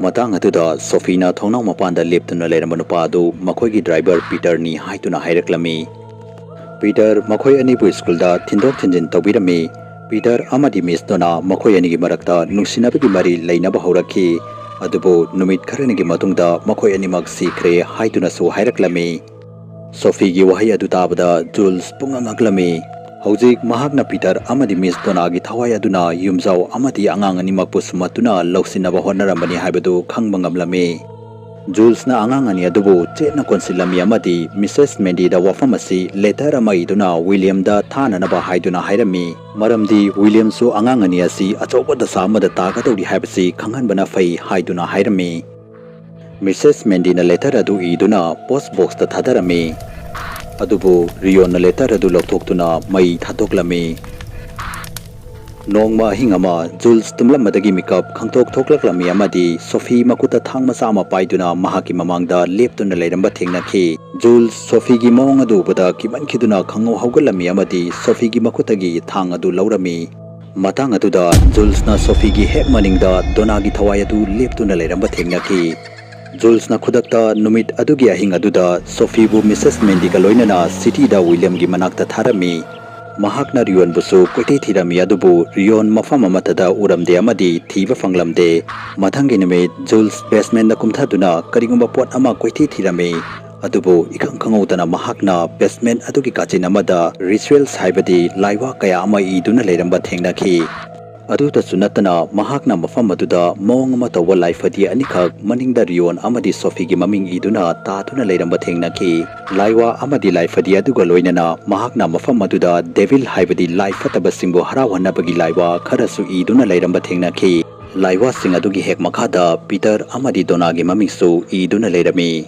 Matang aduda Sophina thongnau mapanda leptuna leiramba nupa adu makhoi driver Peter ni haituna haireklami. Peter makhoi ani bu school da thindok thinjin tawbirami. Peter amadi Miss Dona makhoi ani gi marakta nungsinabagi mari leinaba haurakhi. Adubu numit kharani gi matungda makhoi ani mak sikre haituna su haireklami. Sophie gi wahi adu tabada Jules pungangaklami. Hojik mahakna Peter amadi Miss Dona gi thawai aduna yumjau amadi angang ani makpu sumatuna lausinaba honnaramani haibadu khangba ngamlami. Jules na angang ani adubu chetna konsilami amadi Mrs. Mendy da wafam asi letter ama iduna William da thananaba haiduna hairami. Maramdi William su angang ani asi achoba da samada tagadori haibasi khanghanbana fai haiduna hairami. Mrs. Mendy na letter adu iduna post box da thadarami. Adubu Rio na letter adu loktoktuna mai thatoklami. Nongma hingama Jules tumlamadagi mikap khangtok thoklaklami amadi Sophie makuta thangma sama paiduna mahaki mamangda leptuna leiramba thengnakhi. Jules Sophie gi mawng adu bada kiman khiduna khangau haugalami amadi Sophie gi makutagi thang adu laurami. Matang aduda Jules na Sophie gi hek maningda Donna gi thawai adu leptuna leiramba thengnakhi. Jules na khudakta numit adugi ahing aduda Sophie bu Mrs. Mendy ga loinana city da William gi manakta tharami. Mahakna Rion busu koiti thirami adubu Rion mafam amatada uramde amadi thiba fanglamde. Mathangi nimit Jules basement na kumthaduna karigumba pot ama koiti thirami. Adubu ikhang khangaudana mahakna basement adugi kachin amada rituals haibadi laiwa kaya ama iduna leiramba thengnakhi. Aduta sunatana mahakna mafam aduda mawng ama tawwa laifadi anikak maningda Rion amadi Sophie gi maming iduna tatuna leiramba thengnakhi. Laiwa amadi laifadi aduga loinana mahakna mafam aduda devil haibadi laifataba singbu harawanabagi laiwa kharasu iduna leiramba thengnakhi. Laiwa sing adugi hek makhada Peter amadi Donna gi mamingsu iduna leirami.